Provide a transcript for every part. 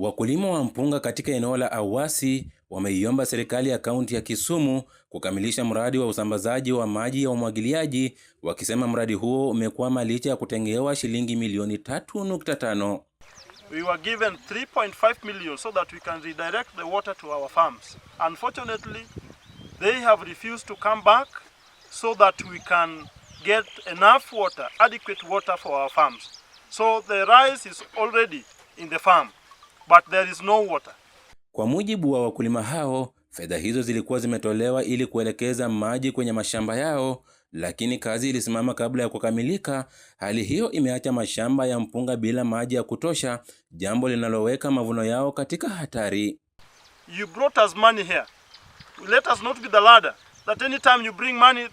Wakulima wa mpunga katika eneo la Awasi wameiomba serikali ya kaunti ya Kisumu kukamilisha mradi wa usambazaji wa maji ya umwagiliaji, wakisema mradi huo umekwama licha ya kutengewa shilingi milioni 3.5. We were given 3.5 million so that we can redirect the water to our farms. Unfortunately, they have refused to come back so that we can get enough water, adequate water for our farms. So the rice is already in the farm, but there is no water. Kwa mujibu wa wakulima hao, fedha hizo zilikuwa zimetolewa ili kuelekeza maji kwenye mashamba yao, lakini kazi ilisimama kabla ya kukamilika. Hali hiyo imeacha mashamba ya mpunga bila maji ya kutosha, jambo linaloweka mavuno yao katika hatari. You brought us money here. Let us not be the ladder that anytime you bring money,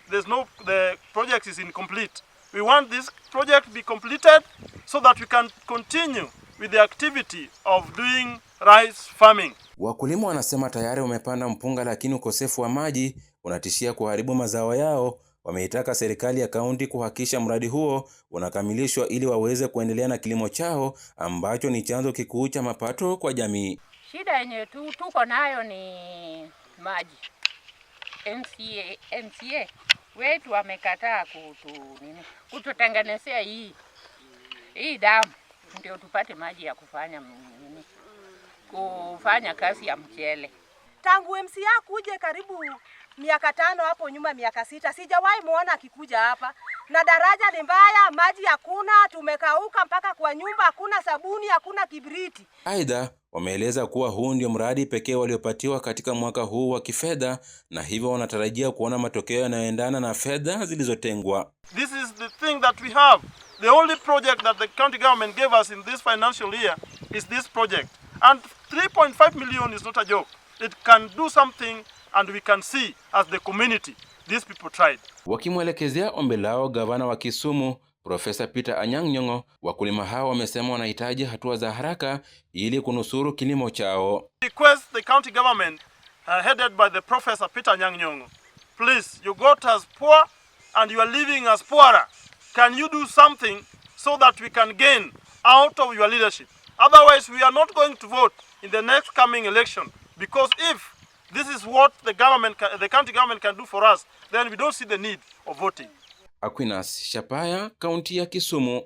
the project is incomplete. We want this project to be completed so that we can continue with the activity of doing rice farming. Wakulima wanasema tayari wamepanda mpunga, lakini ukosefu wa maji unatishia kuharibu mazao yao. Wameitaka serikali ya kaunti kuhakikisha mradi huo unakamilishwa ili waweze kuendelea na kilimo chao ambacho ni chanzo kikuu cha mapato kwa jamii. Shida yenye tuko nayo ni maji. NCA wetu wamekataa kututengenezea hii damu ndio tupate maji ya kufanya kazi ya mchele. Tangu MCA kuje karibu miaka 5 hapo nyuma, miaka 6, sijawahi muona akikuja hapa. Na daraja ni mbaya, maji hakuna, tumekauka mpaka kwa nyumba, hakuna sabuni, hakuna kibriti. Aidha, wameeleza kuwa huu ndio mradi pekee waliopatiwa katika mwaka huu wa kifedha, na hivyo wanatarajia kuona matokeo yanayoendana na fedha zilizotengwa. This is the thing that we have. The only project that the county government gave us in this financial year is this project. And 3.5 million is not a joke. It can do something, and we can see as the community these people tried. Wakimwelekezea ombi lao gavana wa Kisumu Profesa Peter Anyang' Nyong'o, wakulima hao wamesema wanahitaji hatua za haraka ili kunusuru kilimo chao. Request the county government headed by the Professor Peter Anyang' Nyong'o, please, you got us poor and you are leaving us poorer. Can you do something so that we can gain out of your leadership? Otherwise, we are not going to vote in the next coming election, because if this is what the county government can do for us, then we don't see the need of voting. Aquinas Shapaya, kaunti ya Kisumu.